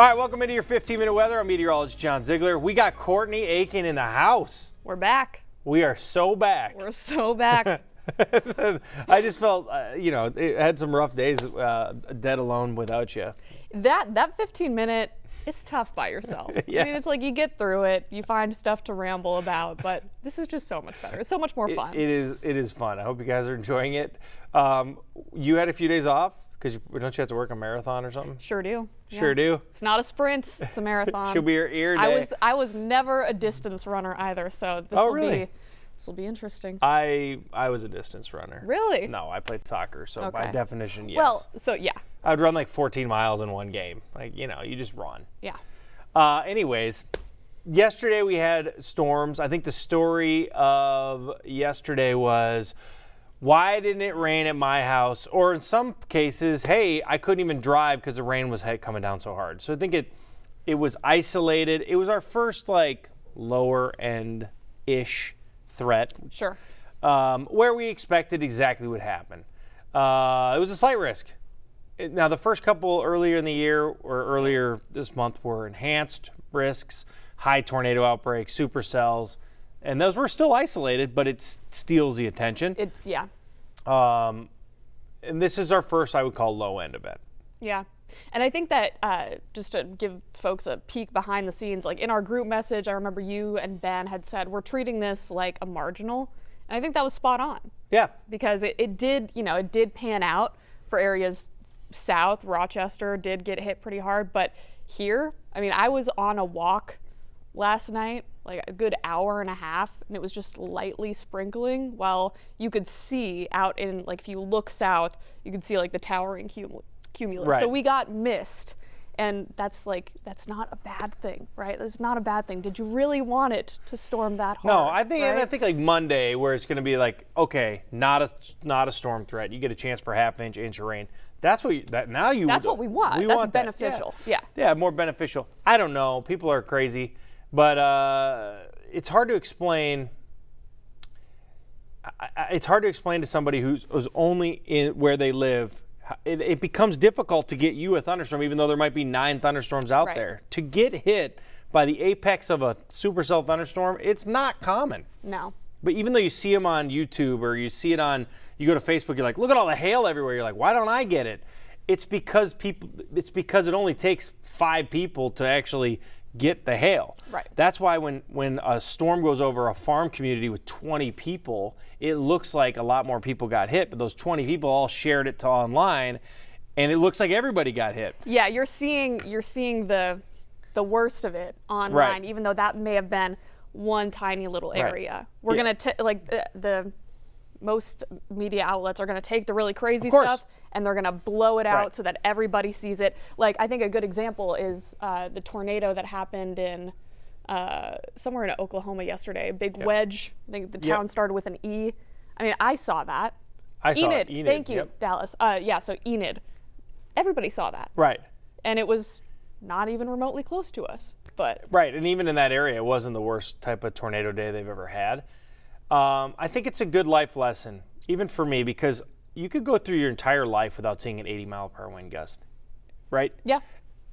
All right, welcome into your 15-minute weather. I'm meteorologist John Zeigler. We got Courtney, Aitken in the house. We're back. We are so back. We're so back. I just felt, it had some rough days dead alone without you. That 15-minute, it's tough by yourself. Yeah. I mean, it's like you get through it, you find stuff to ramble about, but this is just so much better. It's so much more fun. It is fun. I hope you guys are enjoying it. You had a few days off because don't you have to work a marathon or something? Sure do. Sure do. It's not a sprint, it's a marathon. Should be your ear day. I was never a distance runner either, so this will be interesting. I was a distance runner. Really? No, I played soccer, so Okay. by definition, yes. Well, so yeah. I would run like 14 miles in one game. Like, you just run. Yeah. Anyways, yesterday we had storms. I think the story of yesterday was, why didn't it rain at my house? Or in some cases, hey, I couldn't even drive because the rain was coming down so hard. So I think it was isolated. It was our first lower end-ish threat. Sure. Where we expected exactly what happened. It was a slight risk. Now, the first couple earlier in the year or earlier this month were enhanced risks, high tornado outbreaks, supercells, and those were still isolated, but it steals the attention. Yeah. And this is our first, I would call, low-end event. Yeah. And I think that just to give folks a peek behind the scenes, like in our group message, I remember you and Ben had said, we're treating this like a marginal. And I think that was spot on. Yeah. Because it did pan out for areas south. Rochester did get hit pretty hard. But here, I mean, I was on a walk last night, like a good hour and a half, and it was just lightly sprinkling, while you could see out in, like, if you look south, you could see like the towering cumulus. Right. So we got missed, and that's not a bad thing, right? It's not a bad thing. Did you really want it to storm that hard? No, I think right? like Monday, where it's going to be like, okay, not a storm threat. You get a chance for half-inch of rain. That's what That's what we want. We That's want beneficial. That. Yeah, more beneficial. I don't know. People are crazy, but it's hard to explain. It's hard to explain to somebody who's only in where they live. It becomes difficult to get you a thunderstorm, even though there might be 9 thunderstorms out there. To get hit by the apex of a supercell thunderstorm, it's not common. No. But even though you see them on YouTube or you see it you go to Facebook, you're like, look at all the hail everywhere. You're like, why don't I get it? It's because it only takes 5 people to actually get the hail. Right. That's why when a storm goes over a farm community with 20 people, it looks like a lot more people got hit, but those 20 people all shared it to online, and it looks like everybody got hit. Yeah, you're seeing the worst of it online, right. Even though that may have been one tiny little area. Right. We're gonna the most media outlets are gonna take the really crazy stuff and they're gonna blow it out so that everybody sees it. Like, I think a good example is the tornado that happened in somewhere in Oklahoma yesterday. A big wedge. I think the town started with an E. I mean, I saw that. I saw it. Enid. Thank you, Dallas. So Enid. Everybody saw that. Right. And it was not even remotely close to us. But right, and even in that area, it wasn't the worst type of tornado day they've ever had. I think it's a good life lesson, even for me, because you could go through your entire life without seeing an 80-mile-per-hour wind gust, right? Yeah,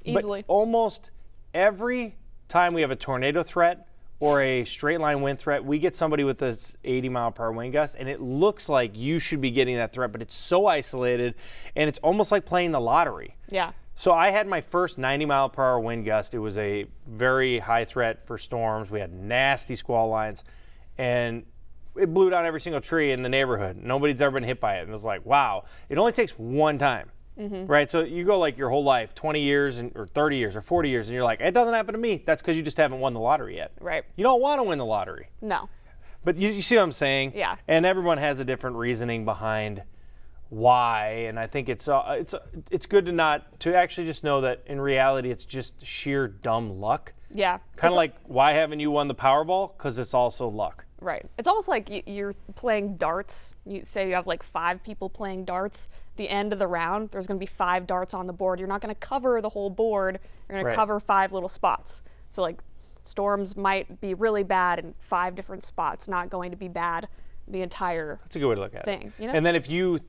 easily. But almost every time we have a tornado threat or a straight-line wind threat, we get somebody with this 80-mile-per-hour wind gust, and it looks like you should be getting that threat, but it's so isolated, and it's almost like playing the lottery. Yeah. So I had my first 90-mile-per-hour wind gust. It was a very high threat for storms. We had nasty squall lines, and it blew down every single tree in the neighborhood. Nobody's ever been hit by it. And it was like, wow, it only takes one time, right? So you go like your whole life, 20 years or 30 years or 40 years, and you're like, it doesn't happen to me. That's because you just haven't won the lottery yet. Right. You don't want to win the lottery. No. But you see what I'm saying? Yeah. And everyone has a different reasoning behind why, and I think it's good to actually just know that in reality it's just sheer dumb luck. Yeah. Kind of like, why haven't you won the Powerball? Because it's also luck. Right. It's almost like you're playing darts. You say you have like 5 people playing darts. The end of the round, there's going to be 5 darts on the board. You're not going to cover the whole board. You're going to cover 5 little spots. So like storms might be really bad in 5 different spots, not going to be bad the entire That's a good way to look at thing. it. You know? And then if you,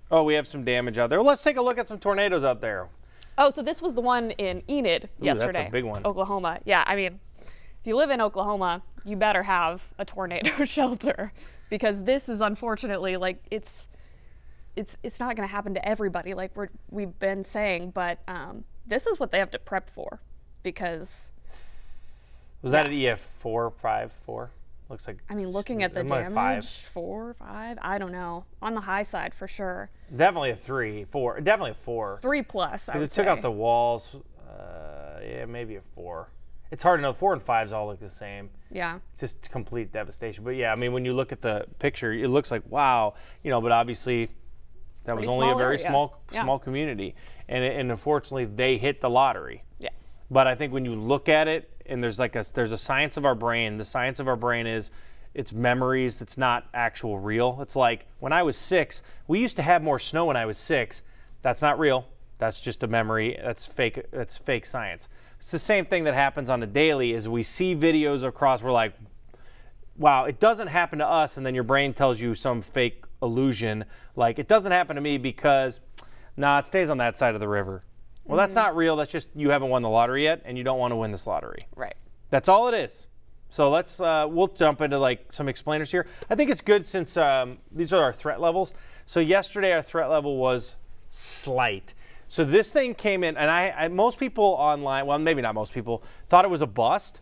we have some damage out there. Well, let's take a look at some tornadoes out there. Oh, so this was the one in Enid yesterday. That's a big one. Oklahoma. Yeah, I mean, if you live in Oklahoma, you better have a tornado shelter, because this is unfortunately, like, it's not going to happen to everybody, like we've been saying, but this is what they have to prep for, because. Was that an EF 4, 5, 4? Looks like. I mean, looking at the damage, 4, 5, I don't know. On the high side for sure. Definitely a 3, 4. Definitely a 4. 3 plus, I would say. It took out the walls. Yeah, maybe a 4. It's hard to know. 4 and 5s all look the same. Yeah. It's just complete devastation. But yeah, I mean, when you look at the picture, it looks like, wow, but obviously that was only a very small community. And unfortunately, they hit the lottery. Yeah. But I think when you look at it, and there's a science of our brain. The science of our brain is it's memories. It's not actual real. It's like when I was 6, we used to have more snow when I was 6. That's not real. That's just a memory. That's fake. That's fake science. It's the same thing that happens on a daily. Is we see videos across. We're like, wow, it doesn't happen to us, and then your brain tells you some fake illusion. Like, it doesn't happen to me because, it stays on that side of the river. Well, that's not real. That's just you haven't won the lottery yet, and you don't want to win this lottery. Right. That's all it is. So we'll jump into like some explainers here. I think it's good since these are our threat levels. So yesterday our threat level was slight. So this thing came in, and I most people online, well, maybe not most people, thought it was a bust.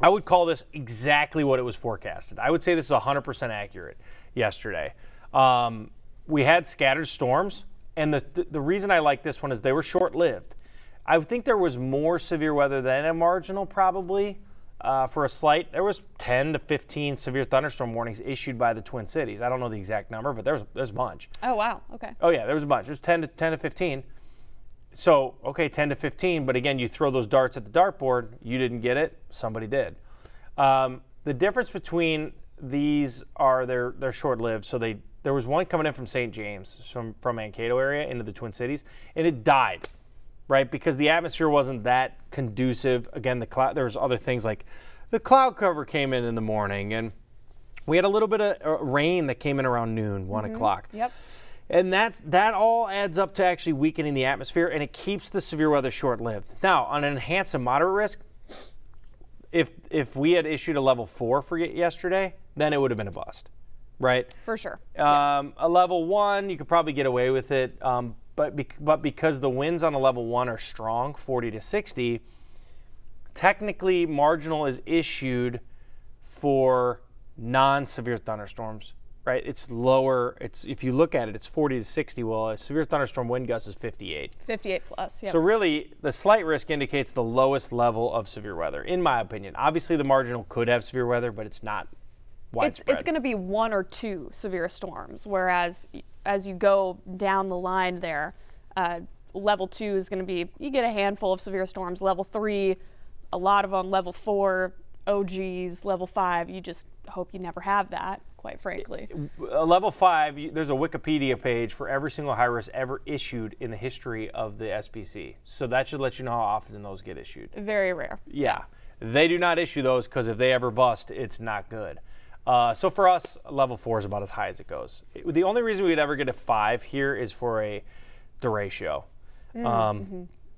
I would call this exactly what it was forecasted. I would say this is 100% accurate yesterday. We had scattered storms. And the reason I like this one is they were short-lived. I think there was more severe weather than a marginal probably for a slight. There was 10 to 15 severe thunderstorm warnings issued by the Twin Cities. I don't know the exact number, but there's a bunch. Oh, wow. Okay. Oh, yeah, there was a bunch. There's 10 to 15. So, okay, 10 to 15, but again, you throw those darts at the dartboard. You didn't get it. Somebody did. The difference between these are they're short-lived. So there was one coming in from St. James, from Mankato area into the Twin Cities, and it died, right? Because the atmosphere wasn't that conducive. Again, there was other things like the cloud cover came in the morning, and we had a little bit of rain that came in around noon, 1 o'clock. Yep. And that all adds up to actually weakening the atmosphere, and it keeps the severe weather short-lived. Now, on an enhanced and moderate risk, if we had issued a level 4 for yesterday, then it would have been a bust. Right? For sure. A level 1, you could probably get away with it, but because the winds on a level 1 are strong, 40 to 60, technically marginal is issued for non-severe thunderstorms, right? It's lower. If you look at it, it's 40 to 60. Well, a severe thunderstorm wind gust is 58. 58 plus, yeah. So really, the slight risk indicates the lowest level of severe weather, in my opinion. Obviously, the marginal could have severe weather, but it's not. It's going to be 1 or 2 severe storms, whereas as you go down the line there, level 2 is going to be, you get a handful of severe storms. Level 3, a lot of them. Level 4, OGs. Level 5, you just hope you never have that, quite frankly. Level 5, there's a Wikipedia page for every single high risk ever issued in the history of the SPC. So that should let you know how often those get issued. Very rare. Yeah. They do not issue those because if they ever bust, it's not good. So for us, level 4 is about as high as it goes. The only reason we'd ever get a 5 here is for a derecho.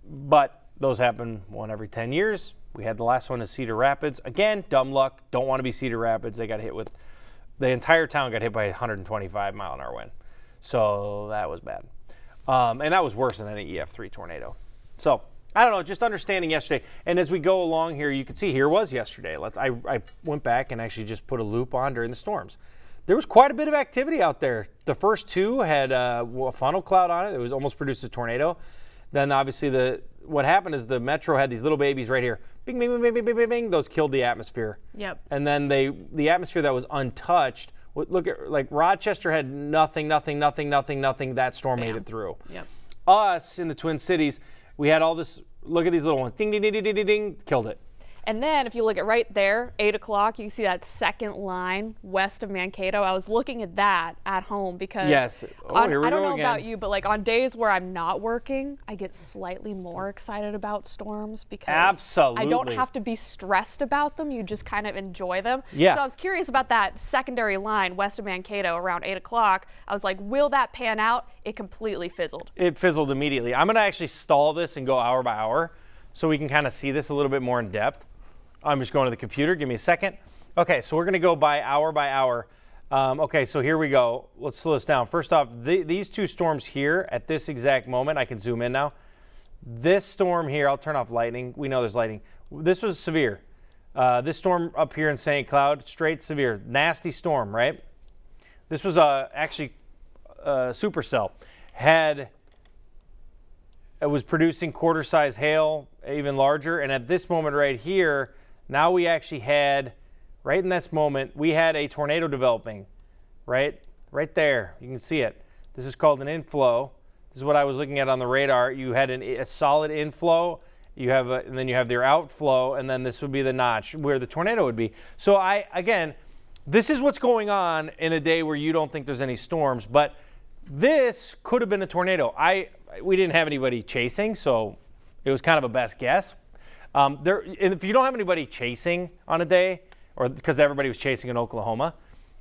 But those happen 1 every 10 years. We had the last one in Cedar Rapids. Again, dumb luck. Don't want to be Cedar Rapids. They got hit with, the entire town got hit by a 125-mile-an-hour wind. So that was bad. And that was worse than any EF3 tornado. So I don't know, just understanding yesterday. And as we go along here, you can see here was yesterday. I went back and actually just put a loop on during the storms. There was quite a bit of activity out there. The first 2 had a funnel cloud on it. It was almost produced a tornado. Then obviously what happened is the metro had these little babies right here. Bing, bing, bing, bing, bing, bing, bing. Those killed the atmosphere. Yep. And then the atmosphere that was untouched, look at, like Rochester had nothing. That storm made it through. Yep. Us in the Twin Cities, we had all this, look at these little ones, ding, ding, ding, ding, ding, ding, killed it. And then if you look at right there, 8 o'clock, you can see that second line west of Mankato. I was looking at that at home because Yes. Oh, here we I don't go know again. about you, but like on days where I'm not working, I get slightly more excited about storms because I don't Absolutely. have to be stressed about them. You just kind of enjoy them. Yeah. So I was curious about that secondary line west of Mankato around 8 o'clock. I was like, will that pan out? It completely fizzled. It fizzled immediately. I'm going to actually stall this and go hour by hour so we can kind of see this a little bit more in depth. I'm just going to the computer. Give me a second. Okay, so we're going to go by hour. Okay, so here we go. Let's slow this down. First off, these two storms here at this exact moment, I can zoom in now. This storm here, I'll turn off lightning. We know there's lightning. This was severe. This storm up here in St. Cloud, straight severe. Nasty storm, right? This was actually supercell. It was producing quarter-size hail, even larger. And at this moment right here, now we actually had, right in this moment, we had a tornado developing, right there. You can see it. This is called an inflow. This is what I was looking at on the radar. You had a solid inflow. And then you have your outflow, and then this would be the notch where the tornado would be. So again, this is what's going on in a day where you don't think there's any storms, but this could have been a tornado. We didn't have anybody chasing, so it was kind of a best guess. If you don't have anybody chasing on a day, or because everybody was chasing in Oklahoma,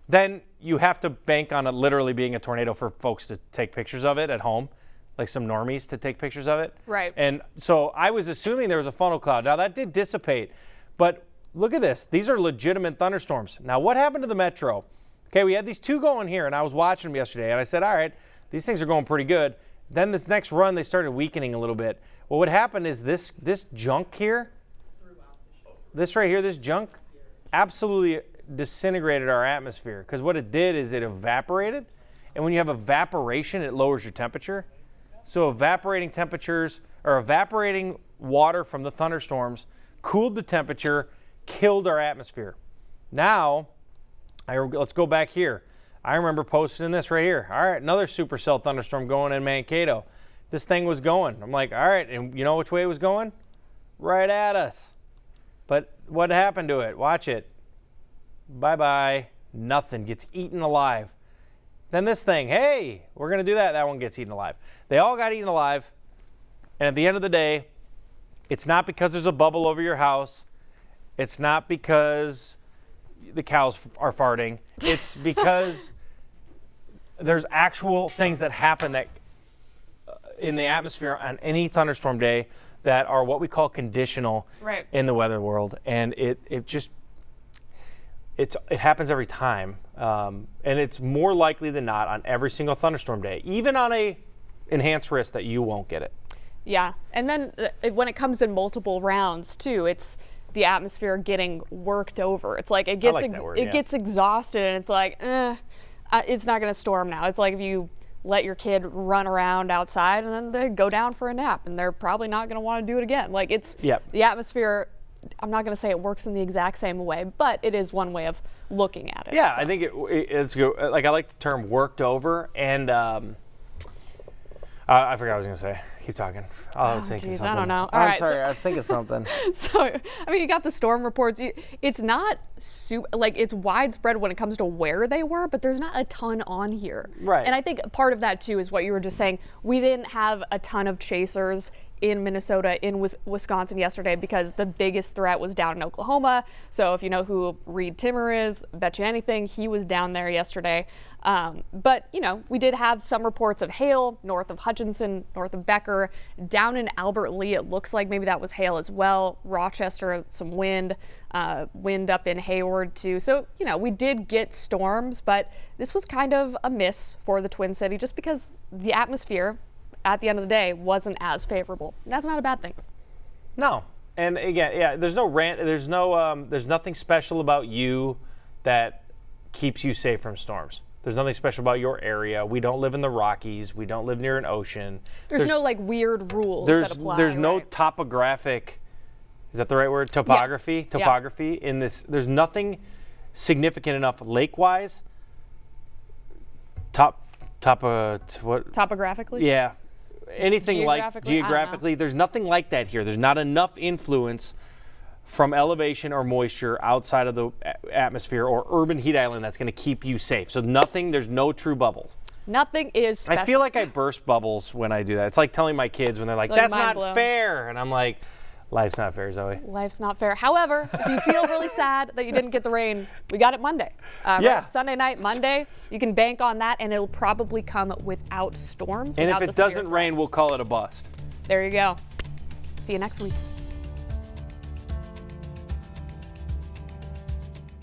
then you have to bank on it literally being a tornado for folks to take pictures of it at home, like some normies to take pictures of it. Right. And so I was assuming there was a funnel cloud. Now that did dissipate, but look at this. These are legitimate thunderstorms. Now what happened to the metro? Okay, we had these two going here, and I was watching them yesterday, and I said, all right, these things are going pretty good. Then this next run, they started weakening a little bit. Well, what happened is this junk here, this right here, this junk, absolutely disintegrated our atmosphere. Because what it did is it evaporated. And when you have evaporation, it lowers your temperature. So evaporating temperatures, or evaporating water from the thunderstorms, cooled the temperature, killed our atmosphere. Now, let's go back here. I remember posting this right here. All right, another supercell thunderstorm going in Mankato. This thing was going. I'm like, all right, and you know which way it was going? Right at us. But what happened to it? Watch it. Bye-bye. Nothing. Gets eaten alive. Then this thing, hey, we're going to do that. That one gets eaten alive. They all got eaten alive. And at the end of the day, it's not because there's a bubble over your house. It's not because the cows are farting. It's because there's actual things that happen that in the atmosphere on any thunderstorm day that are what we call conditional in the weather world, and it happens every time, and it's more likely than not on every single thunderstorm day, even on a enhanced risk that you won't get it. Yeah, and then when it comes in multiple rounds too, it's the atmosphere getting worked over. It's like it gets exhausted, and it's like, it's not going to storm now. It's like if you let your kid run around outside and then they go down for a nap, and they're probably not going to want to do it again. Like the atmosphere. I'm not going to say it works in the exact same way, but it is one way of looking at it. Yeah, so. I think it's good. Like I like the term "worked over," and I forgot what I was going to say. Keep talking. I was thinking something. I don't know. I'm sorry. I was thinking something. So, I mean, you got the storm reports. It's not it's widespread when it comes to where they were, but there's not a ton on here. Right. And I think part of that too is what you were just saying. We didn't have a ton of chasers in Minnesota, in Wisconsin yesterday because the biggest threat was down in Oklahoma. So if you know who Reed Timmer is, bet you anything, he was down there yesterday. But, we did have some reports of hail north of Hutchinson, north of Becker, down in Albert Lee. It looks like maybe that was hail as well. Rochester, some wind up in Hayward too. So, we did get storms, but this was kind of a miss for the Twin City just because the atmosphere at the end of the day wasn't as favorable. That's not a bad thing. No. And again, there's nothing special about you that keeps you safe from storms. There's nothing special about your area. We don't live in the Rockies. We don't live near an ocean. There's no weird rules that apply. There's no topographic, is that the right word? Topography in this. There's nothing significant enough lake-wise. Topographically? Yeah. Anything like geographically, there's nothing like that here. There's not enough influence from elevation or moisture outside of the atmosphere or urban heat island that's going to keep you safe. So there's no true bubbles. Nothing is special. I feel like I burst bubbles when I do that. It's like telling my kids when they're like that's not fair. And I'm like, life's not fair, Zoe. Life's not fair. However, if you feel really sad that you didn't get the rain, we got it Monday. Yeah. Right? Sunday night, Monday, you can bank on that, and it'll probably come without storms. And if it doesn't rain, we'll call it a bust. There you go. See you next week.